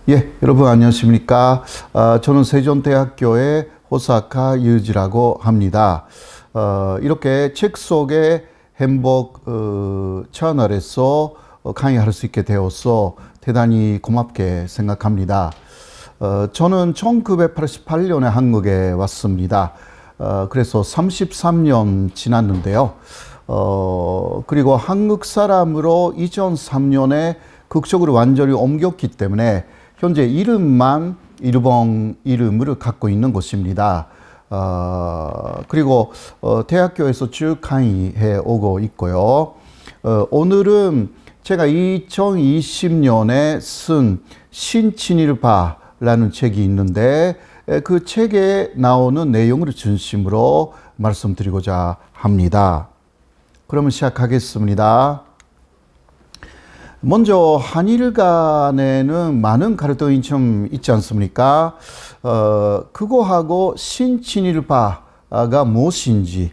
예, 여러분 안녕하십니까? 저는 세종대학교의 호사카 유지라고 합니다. 이렇게 책 속의 행복 채널에서 강의할 수 있게 되어서 대단히 고맙게 생각합니다. 저는 1988년에 한국에 왔습니다. 그래서 33년 지났는데요. 그리고 한국 사람으로 2003년에 극적으로 완전히 옮겼기 때문에 현재 이름만 일본 이름을 갖고 있는 곳입니다. 그리고 대학교에서 쭉 강의해 오고 있고요. 오늘은 제가 2020년에 쓴 신친일파라는 책이 있는데 그 책에 나오는 내용을 중심으로 말씀드리고자 합니다. 그러면 시작하겠습니다. 먼저 한일 간에는 많은 갈등이 좀 있지 않습니까? 그거하고 신친일파가 무엇인지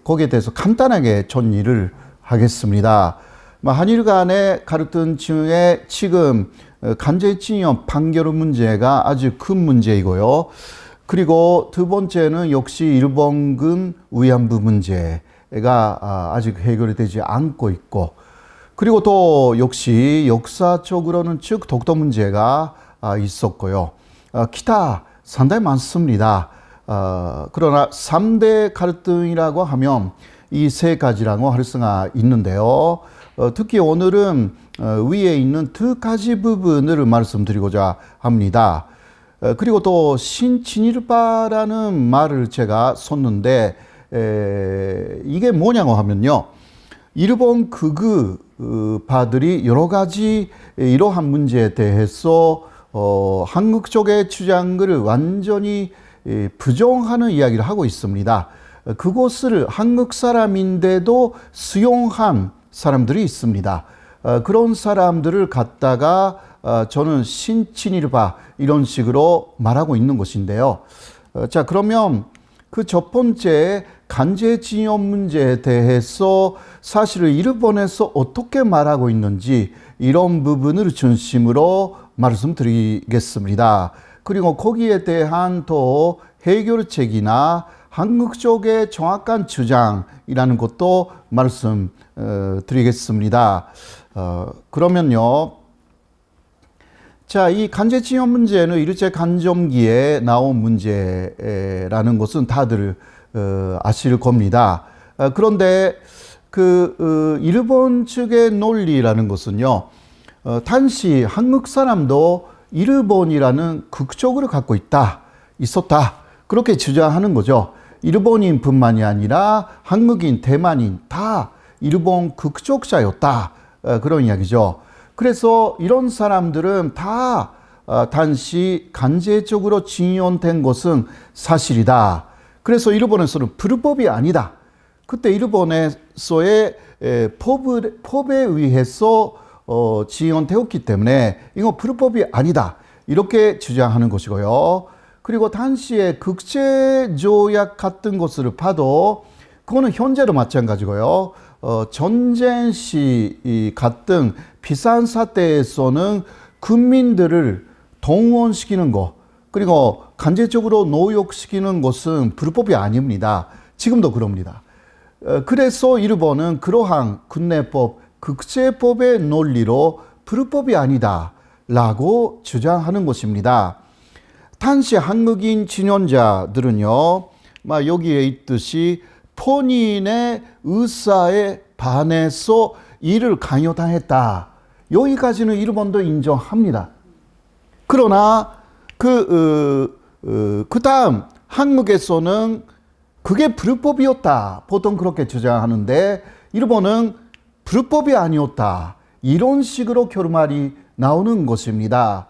거기에 대해서 간단하게 정리를 하겠습니다. 한일 간의 갈등 중에 지금 강제징용 판결 문제가 아주 큰 문제이고요. 그리고 두 번째는 역시 일본군 위안부 문제가 아직 해결이 되지 않고 있고, 그리고 또 역시 역사적으로는 즉 독도 문제가 있었고요. 기타 상당히 많습니다. 그러나 3대 갈등이라고 하면 이 세 가지라고 할 수가 있는데요. 특히 오늘은 위에 있는 두 가지 부분을 말씀드리고자 합니다. 그리고 또 신친일파라는 말을 제가 썼는데 이게 뭐냐고 하면요. 일본 극우파들이 여러 가지 이러한 문제에 대해서 한국 쪽의 주장을 완전히 부정하는 이야기를 하고 있습니다. 그것을 한국 사람인데도 수용한 사람들이 있습니다. 그런 사람들을 갖다가 저는 신친일파 이런 식으로 말하고 있는 것인데요. 자, 그러면 그 첫 번째 강제징용 문제에 대해서 사실은 일본에서 어떻게 말하고 있는지 이런 부분을 중심으로 말씀드리겠습니다. 그리고 거기에 대한 또 해결책이나 한국 쪽의 정확한 주장이라는 것도 말씀드리겠습니다. 그러면요. 자, 이 강제징용 문제는 일제강점기에 나온 문제라는 것은 다들 아실 겁니다. 그런데 일본 측의 논리라는 것은요, 당시 한국 사람도 일본이라는 국적을 갖고 있었다. 그렇게 주장하는 거죠. 일본인뿐만이 아니라 한국인, 대만인 다 일본 국적자였다. 그런 이야기죠. 그래서 이런 사람들은 다 당시 강제적으로 징용된 것은 사실이다. 그래서 일본에서는 불법이 아니다. 그때 일본에서의 법에 의해서 징용되었기 때문에 이거 불법이 아니다. 이렇게 주장하는 것이고요. 그리고 당시에 국제조약 같은 것을 봐도 그거는 현재도 마찬가지고요. 전쟁 시 같은 비상 사태에서는 국민들을 동원시키는 것, 그리고 강제적으로 노역시키는 것은 불법이 아닙니다. 지금도 그럽니다. 그래서 일본은 그러한 국내법, 국제법의 논리로 불법이 아니다 라고 주장하는 것입니다. 당시 한국인 진원자들은요, 여기에 있듯이 본인의 의사에 반해서 이를 강요당했다. 여기까지는 일본도 인정합니다. 그러나 그 다음 한국에서는 그게 불법이었다. 보통 그렇게 주장하는데 일본은 불법이 아니었다. 이런 식으로 결말이 나오는 것입니다.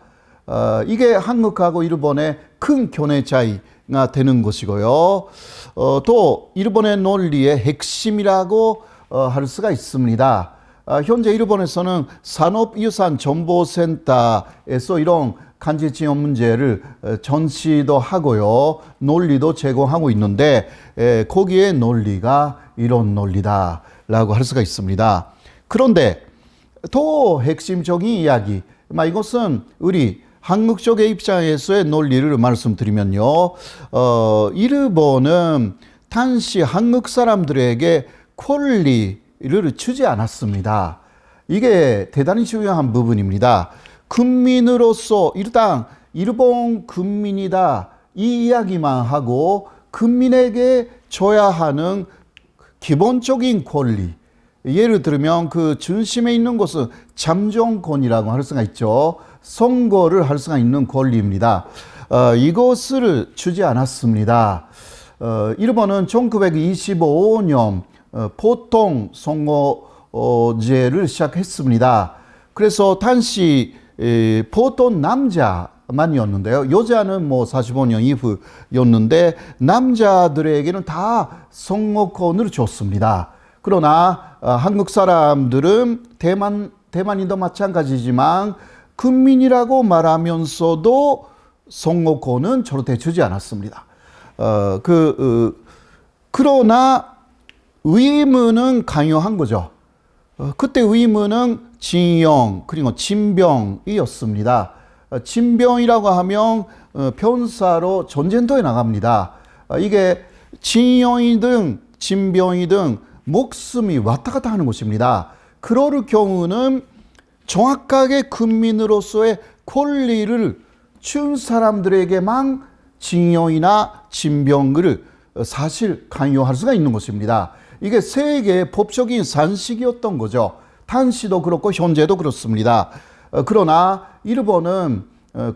이게 한국하고 일본의 큰 견해 차이가 되는 것이고요. 또 일본의 논리의 핵심이라고 할 수가 있습니다. 현재 일본에서는 산업유산정보센터에서 이런 강제징용 문제를 전시도 하고요. 논리도 제공하고 있는데 거기에 논리가 이런 논리다라고 할 수가 있습니다. 그런데 더 핵심적인 이야기, 이것은 우리 한국 쪽의 입장에서의 논리를 말씀드리면요. 일본은 당시 한국 사람들에게 권리를 주지 않았습니다. 이게 대단히 중요한 부분입니다. 국민으로서 일단 일본 국민이다 이 이야기만 하고 국민에게 줘야 하는 기본적인 권리, 예를 들면 그 중심에 있는 것은 잠정권이라고 할 수가 있죠. 선거를 할 수가 있는 권리입니다. 이것을 주지 않았습니다. 일본은 1925년 보통 선거제를 시작했습니다. 그래서 당시 보통 남자만이었는데요. 여자는 45년 이후였는데 남자들에게는 다 선거권을 줬습니다. 그러나 한국 사람들은 대만인도 마찬가지지만 국민이라고 말하면서도 선거권은 절대 주지 않았습니다. 그러나 의무는 강요한 거죠. 그때 의무는 징용 그리고 진병이었습니다. 진병이라고 하면 병사로 전쟁터에 나갑니다. 이게 징용이든 진병이든 목숨이 왔다 갔다 하는 것입니다. 그럴 경우는 정확하게 국민으로서의 권리를 준 사람들에게만 징용이나 진병을 사실 강요할 수가 있는 것입니다. 이게 세계의 법적인 산식이었던 거죠. 당시도 그렇고 현재도 그렇습니다. 그러나 일본은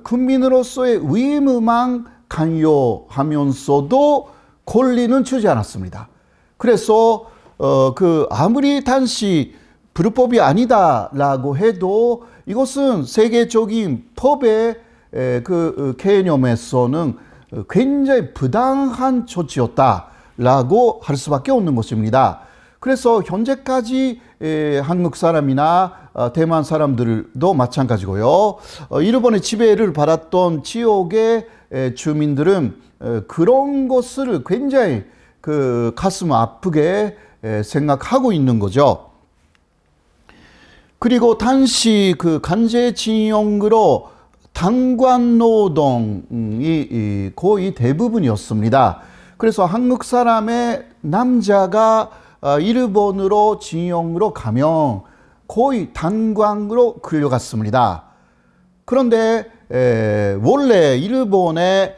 국민으로서의 의무만 강요하면서도 권리는 주지 않았습니다. 그래서 아무리 당시 불법이 아니다라고 해도 이것은 세계적인 법의 개념에서는 굉장히 부당한 조치였다라고 할 수밖에 없는 것입니다. 그래서 현재까지 한국 사람이나 대만 사람들도 마찬가지고요. 일본의 지배를 받았던 지역의 주민들은 그런 것을 굉장히 가슴 아프게 생각하고 있는 거죠. 그리고 당시 강제징용으로 당관 노동이 거의 대부분이었습니다. 그래서 한국 사람의 남자가 일본으로 징용으로 가면 거의 단광으로 끌려갔습니다. 그런데 원래 일본의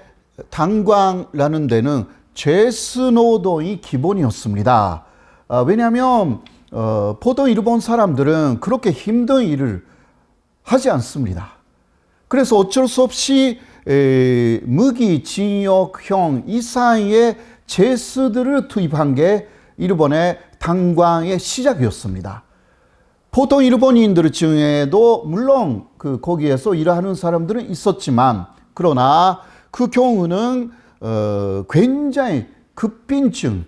단광이라는 데는 죄수노동이 기본이었습니다. 왜냐하면 보통 일본 사람들은 그렇게 힘든 일을 하지 않습니다. 그래서 어쩔 수 없이 무기징역형 이상의 죄수들을 투입한 게 일본의 단광의 시작이었습니다. 보통 일본인들 중에도 물론 거기에서 일하는 사람들은 있었지만 그러나 그 경우는 굉장히 급빈증,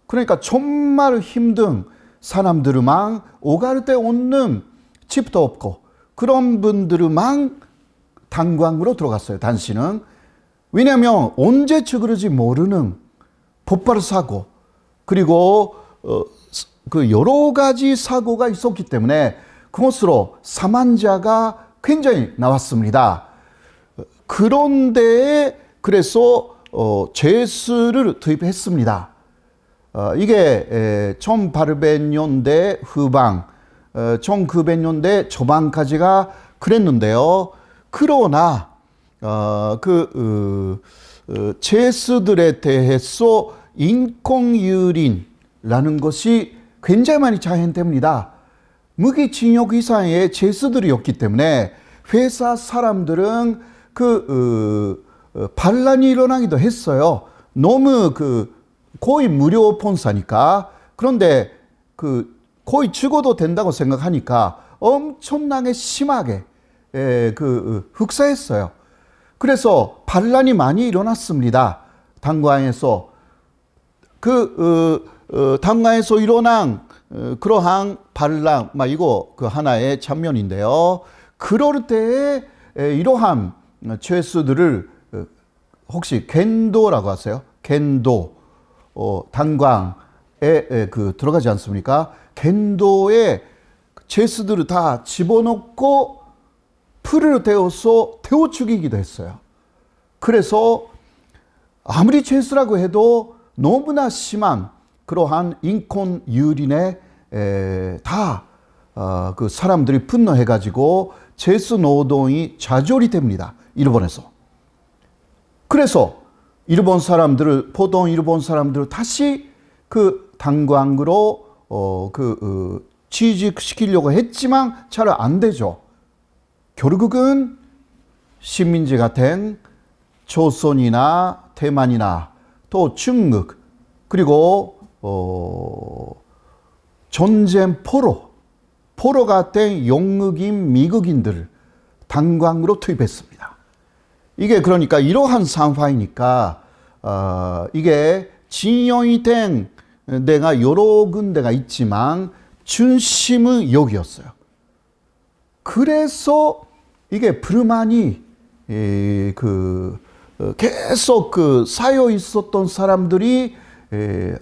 그러니까 정말 힘든 사람들만 오갈 데 없는 집도 없고 그런 분들만 단광으로 들어갔어요. 당시는. 왜냐하면 언제 죽을지 모르는 폭발 사고 그리고 여러 가지 사고가 있었기 때문에 그것으로 사망자가 굉장히 나왔습니다. 그런데 그래서 죄수를 투입했습니다. 이게 1800년대 후반, 1900년대 초반까지가 그랬는데요. 그러나 죄수들에 대해서 인권유린이라는 것이 굉장히 많이 자행됩니다. 무기징역 이상의 죄수들이었기 때문에 회사 사람들은 반란이 일어나기도 했어요. 너무 거의 무료 본사니까. 그런데 거의 죽어도 된다고 생각하니까 엄청나게 심하게 흑사했어요. 그래서 반란이 많이 일어났습니다. 단과에서. 단과에서 일어난 그러한 반란, 이거 하나의 장면인데요. 그럴 때에 이러한 죄수들을 혹시 겐도라고 하세요? 겐도, 단광에 들어가지 않습니까? 겐도에 죄수들을 다 집어넣고 풀을 태워서 태워 죽이기도 했어요. 그래서 아무리 죄수라고 해도 너무나 심한 그러한 인권 유린에 다 그 사람들이 분노해가지고 죄수 노동이 좌절이 됩니다. 일본에서. 그래서 보통 일본 사람들을 다시 그 탄광으로 취직시키려고 했지만 잘 안 되죠. 결국은 식민지가 된 조선이나 대만이나 또 중국 그리고 전쟁 포로가 된 영국인 미국인들을 탄광으로 투입했습니다. 이게 그러니까 이러한 상황이니까 이게 진영이 된 데가 여러 군데가 있지만 중심은 여기였어요. 그래서 이게 불만이 계속 쌓여 있었던 사람들이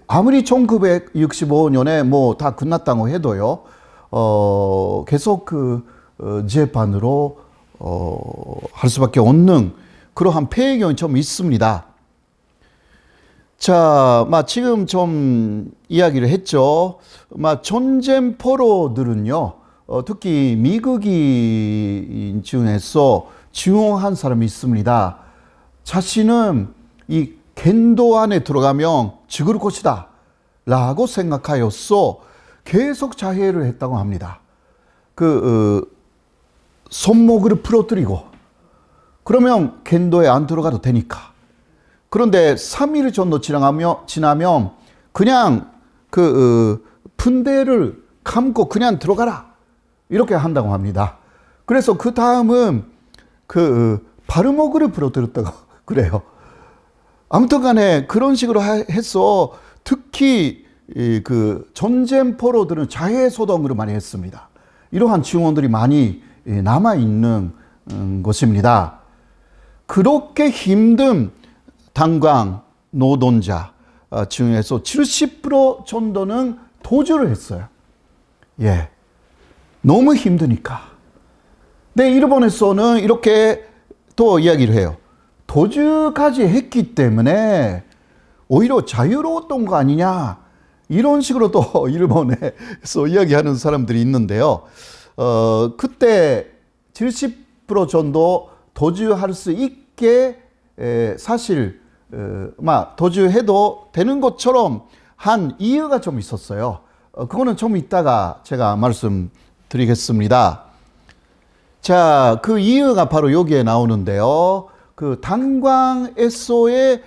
아무리 1965년에 뭐 다 끝났다고 해도요, 계속 재판으로 할 수밖에 없는 그러한 배경이 좀 있습니다. 자, 지금 좀 이야기를 했죠. 전쟁 포로들은요, 특히 미국인 중에서 증오한 사람이 있습니다. 자신은 이 겐도 안에 들어가면 죽을 것이다 라고 생각하여서 계속 자해를 했다고 합니다. 손목을 부러뜨리고 그러면 겐도에 안 들어가도 되니까. 그런데 3일 정도 지나면 그냥 분대를 감고 그냥 들어가라 이렇게 한다고 합니다. 그래서 그 다음은 발목을 부러뜨렸다고 그래요. 아무튼 간에 그런 식으로 해서 특히 전쟁 포로들은 자해 소동을 많이 했습니다. 이러한 증언들이 많이 남아있는 것입니다. 그렇게 힘든 탄광 노동자 중에서 70% 정도는 도주를 했어요. 예. 너무 힘드니까. 근데 일본에서는 이렇게 또 이야기를 해요. 도주까지 했기 때문에 오히려 자유로웠던 거 아니냐. 이런 식으로 또 일본에서 이야기하는 사람들이 있는데요. 그때 70% 정도 도주할 수 있게 사실 도주해도 되는 것처럼 한 이유가 좀 있었어요. 그거는 좀 이따가 제가 말씀드리겠습니다. 자, 그 이유가 바로 여기에 나오는데요. 탄광에서의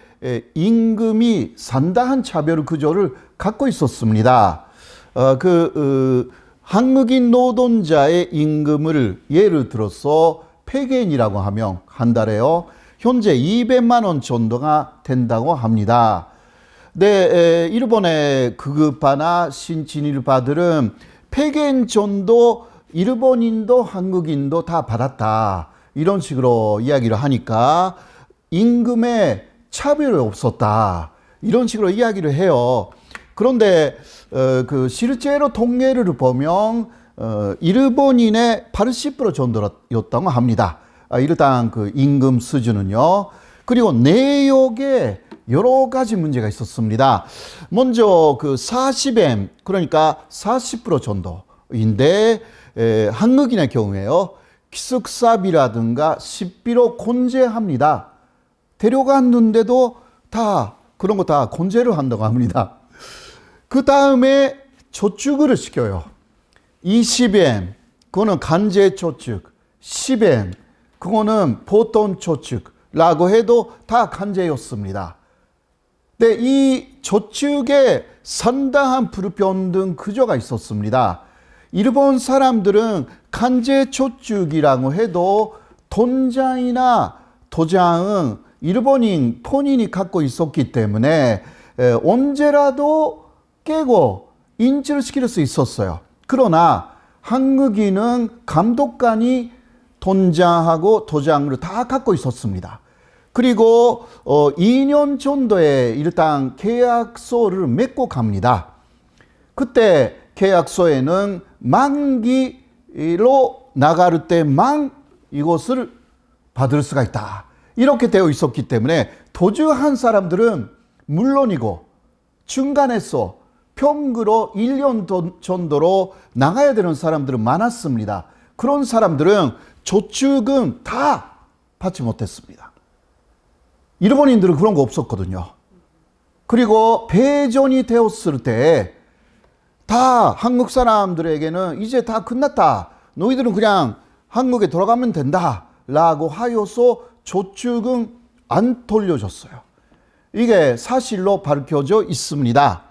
임금이 상당한 차별 구조를 갖고 있었습니다. 한국인 노동자의 임금을 예를 들어서 폐겐이라고 하면 한 달에요. 현재 200만 원 정도가 된다고 합니다. 네, 일본의 급여나 신진일파들은 폐겐 정도 일본인도 한국인도 다 받았다. 이런 식으로 이야기를 하니까 임금에 차별이 없었다. 이런 식으로 이야기를 해요. 그런데 실제로 통계를 보면 일본인의 80% 정도였다고 합니다. 일단 임금 수준은요. 그리고 내역에 여러 가지 문제가 있었습니다. 먼저 40엔, 그러니까 40% 정도인데 한국인의 경우에요. 기숙사비라든가 식비로 공제합니다. 데려갔는데도 그런 거 다 공제를 한다고 합니다. 그 다음에 저축을 시켜요. 20엔, 그거는 간제 저축. 10엔, 그거는 보통 저축라고 해도 다 간제였습니다. 근데 이 저축에 상당한 불평등 구조가 있었습니다. 일본 사람들은 간제 저축이라고 해도 통장이나 도장은 일본인 본인이 갖고 있었기 때문에 언제라도 깨고 인지를 시킬 수 있었어요. 그러나 한국인은 감독관이 통장하고 도장을 다 갖고 있었습니다. 그리고 2년 정도의 일단 계약서를 맺고 갑니다. 그때 계약서에는 만기로 나갈 때만 이것을 받을 수가 있다. 이렇게 되어 있었기 때문에 도주한 사람들은 물론이고 중간에서 평구로 1년 정도로 나가야 되는 사람들은 많았습니다. 그런 사람들은 저축은 다 받지 못했습니다. 일본인들은 그런 거 없었거든요. 그리고 배전이 되었을 때 다 한국 사람들에게는 이제 다 끝났다. 너희들은 그냥 한국에 돌아가면 된다. 라고 하여서 저축은 안 돌려줬어요. 이게 사실로 밝혀져 있습니다.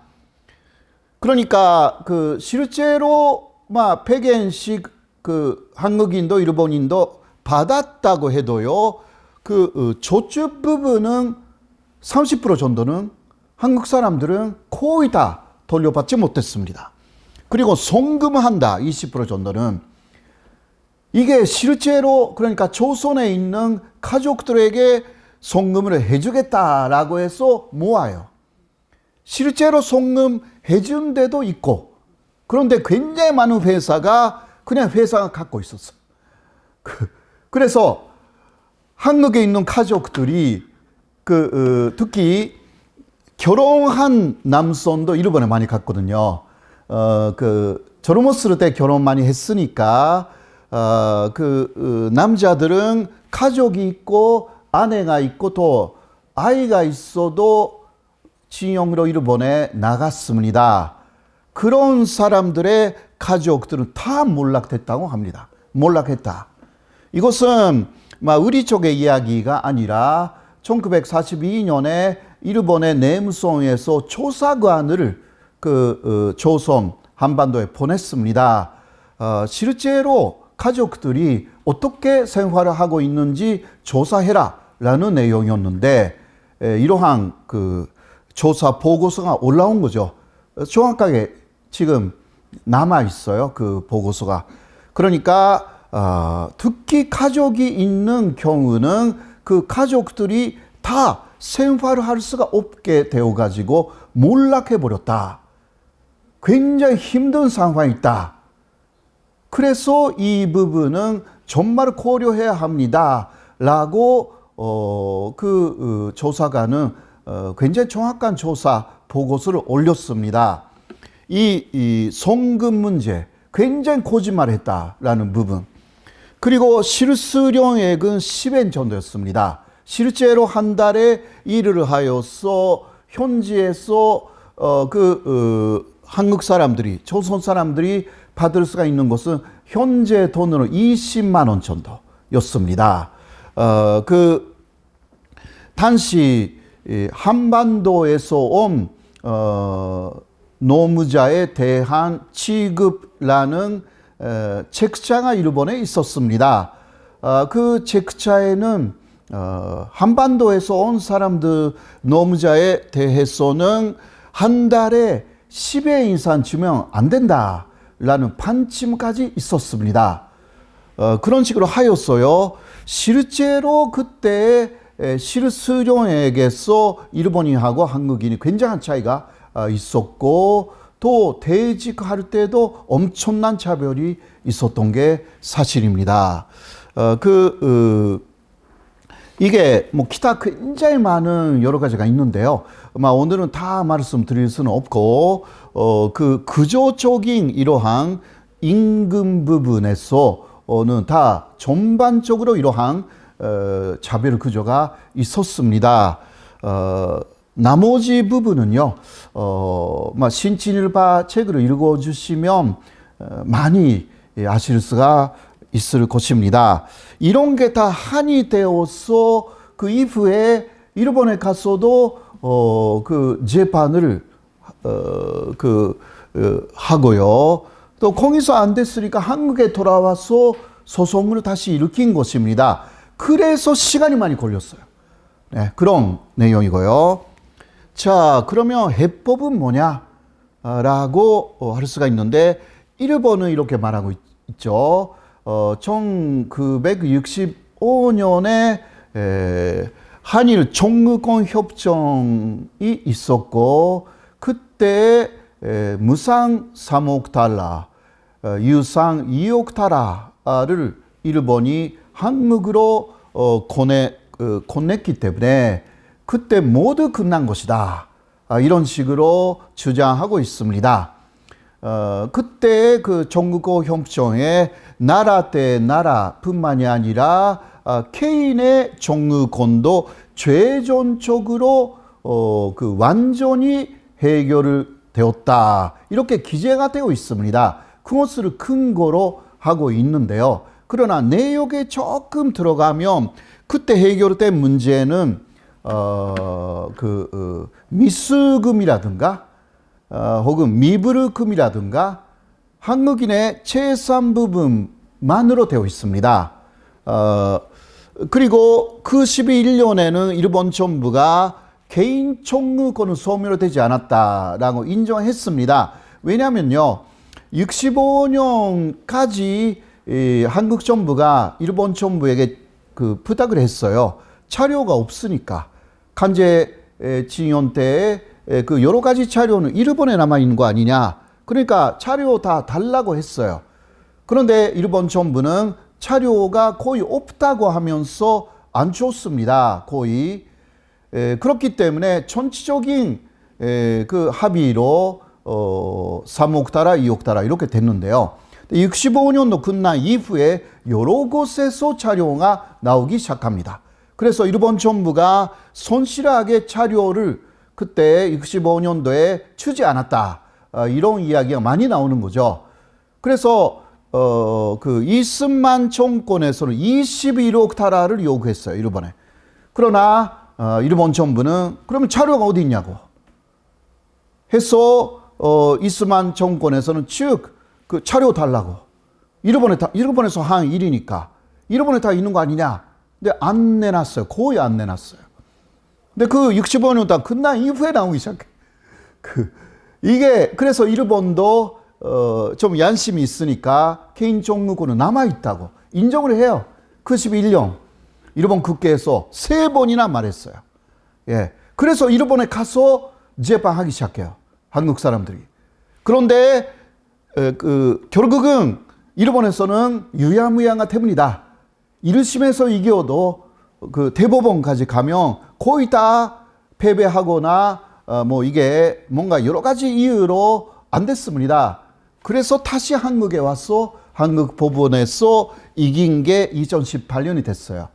그러니까 실제로 막 100엔씩 한국인도 일본인도 받았다고 해도요. 저축 부분은 30% 정도는 한국 사람들은 거의 다 돌려받지 못했습니다. 그리고 송금한다 20% 정도는 이게 실제로 그러니까 조선에 있는 가족들에게 송금을 해주겠다라고 해서 모아요. 실제로 송금해준 데도 있고 그런데 굉장히 많은 회사가 그냥 회사가 갖고 있었어요. 그래서 한국에 있는 가족들이 특히 결혼한 남성도 일본에 많이 갔거든요. 젊었을 때 결혼 많이 했으니까 남자들은 가족이 있고 아내가 있고 또 아이가 있어도 징용으로 일본에 나갔습니다. 그런 사람들의 가족들은 다 몰락됐다고 합니다. 몰락했다. 이것은 우리 쪽의 이야기가 아니라 1942년에 일본의 내무성에서 조사관을 조선 한반도에 보냈습니다. 실제로 가족들이 어떻게 생활을 하고 있는지 조사해라 라는 내용이었는데 이러한 조사 보고서가 올라온 거죠. 정확하게 지금 남아 있어요. 그 보고서가. 그러니까 특히 가족이 있는 경우는 그 가족들이 다 생활을 할 수가 없게 되어가지고 몰락해 버렸다. 굉장히 힘든 상황이 있다. 그래서 이 부분은 정말 고려해야 합니다. 라고 조사관은 굉장히 정확한 조사 보고서를 올렸습니다. 이 송금 문제 굉장히 거짓말했다라는 부분. 그리고 실수령액은 10엔 정도였습니다. 실제로 한 달에 일을 하여서 현지에서 한국 사람들이 조선 사람들이 받을 수가 있는 것은 현재 돈으로 20만 원 정도였습니다. 당시 한반도에서 온 노무자에 대한 취급라는 책자가 일본에 있었습니다. 그 책자에는 한반도에서 온 사람들 노무자에 대해서는 한 달에 10회 이상 주면 안 된다라는 판침까지 있었습니다. 그런 식으로 하였어요. 실제로 그때 실수령에게서 일본인하고 한국인이 굉장한 차이가 있었고 또 퇴직할 때도 엄청난 차별이 있었던 게 사실입니다. 이게 기타 굉장히 많은 여러 가지가 있는데요. 오늘은 다 말씀드릴 수는 없고 구조적인 이러한 임금 부분에서는 다 전반적으로 이러한 차별 구조가 있었습니다. 나머지 부분은요, 신진일파 책을 읽어주시면 많이 아실 수가 있을 것입니다. 이런 게 다 한이 되어서 그 이후에 일본에 가서도 재판을 하고요. 또 거기서 안 됐으니까 한국에 돌아와서 소송을 다시 일으킨 것입니다. 그래서 시간이 많이 걸렸어요. 네, 그런 내용이고요. 자, 그러면 해법은 뭐냐라고 할 수가 있는데 일본은 이렇게 말하고 있죠. 1965년에 한일 총무권 협정이 있었고 그때 무상 3억 달러, 유상 2억 달러를 일본이 한국으로 건넸기 때문에 그때 모두 끝난 것이다. 이런 식으로 주장하고 있습니다. 그때 그 종국어 협정에 나라 대 나라뿐만이 아니라 개인의 종루권도 최종적으로 그 완전히 해결되었다. 이렇게 기재가 되어 있습니다. 그것을 근거로 하고 있는데요. 그러나 내용에 조금 들어가면 그때 해결된 문제는 미수금이라든가 혹은 미불금이라든가 한국인의 재산 부분만으로 되어 있습니다. 그리고 그 11년에는 일본 정부가 개인 총무권은 소멸되지 않았다라고 인정했습니다. 왜냐하면요, 65년까지 한국 정부가 일본 정부에게 그 부탁을 했어요. 자료가 없으니까 간제징용 때 그 여러 가지 자료는 일본에 남아 있는 거 아니냐. 그러니까 자료 다 달라고 했어요. 그런데 일본 정부는 자료가 거의 없다고 하면서 안 줬습니다. 거의. 그렇기 때문에 전체적인 그 합의로 3억 달러, 2억 달러 이렇게 됐는데요. 65년도 끝난 이후에 여러 곳에서 자료가 나오기 시작합니다. 그래서 일본 정부가 손실하게 자료를 그때 65년도에 주지 않았다. 이런 이야기가 많이 나오는 거죠. 그래서 그 이스만 정권에서는 21억 달러를 요구했어요. 일본에. 그러나 일본 정부는 그러면 자료가 어디 있냐고 해서 이스만 정권에서는 즉 그 자료 달라고. 일본에서 한 일이니까 일본에 다 있는 거 아니냐. 근데 안 내놨어요. 거의 안 내놨어요. 근데 그 65년 다 끝난 이후에 나오기 시작해. 이게 그래서 일본도 좀 양심이 있으니까 개인 종루권은 남아 있다고 인정을 해요. 그 11년 일본 국회에서 3번이나 말했어요. 예. 그래서 일본에 가서 재판하기 시작해요. 한국 사람들이. 그런데 결국은 일본에서는 유야무야가 때문이다. 1심에서 이겨도 그 대법원까지 가면 거의 다 패배하거나 뭐 이게 뭔가 여러 가지 이유로 안 됐습니다. 그래서 다시 한국에 와서 한국 법원에서 이긴 게 2018년이 됐어요.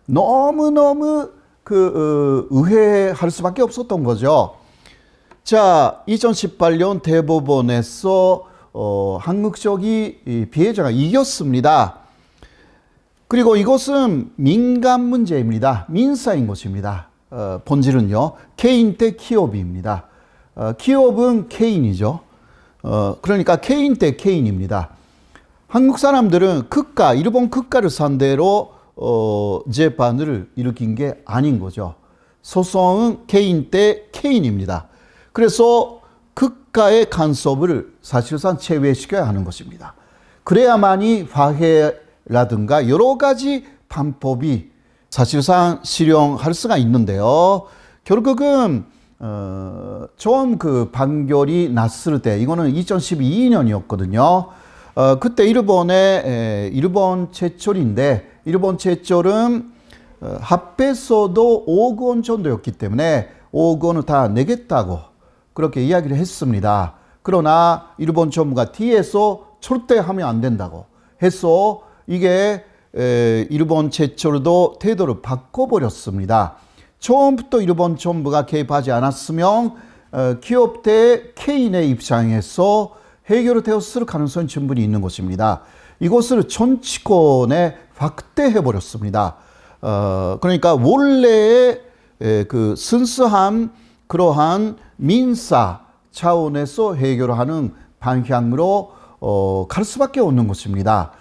너무너무 의회할 수밖에 없었던 거죠. 자, 2018년 대법원에서 한국 쪽이 피해자가 이겼습니다. 그리고 이것은 민간 문제입니다. 민사인 것입니다. 본질은요, 개인 대 기업입니다. 기업은 개인이죠. 그러니까 개인 대 개인입니다. 한국 사람들은 일본 국가를 상대로 재판을 일으킨 게 아닌 거죠. 소송은 개인 대 개인입니다. 그래서 국가의 간섭을 사실상 제외시켜야 하는 것입니다. 그래야만이 화해라든가 여러 가지 방법이 사실상 실용할 수가 있는데요. 결국은 처음 그 판결이 났을 때 이거는 2012년이었거든요. 그때 일본 제철인데 일본 제철은 합해서도 5억 원 정도였기 때문에 5억 원을 다 내겠다고 그렇게 이야기를 했습니다. 그러나 일본 정부가 뒤에서 절대 하면 안 된다고 해서 이게 일본 제철도 태도를 바꿔버렸습니다. 처음부터 일본 정부가 개입하지 않았으면 기업 대 개인의 입장에서 해결되었을 가능성이 충분히 있는 것입니다. 이것을 정치권에 확대해버렸습니다. 그러니까 원래의 그 순수한 그러한 민사 차원에서 해결하는 방향으로 갈 수밖에 없는 것입니다.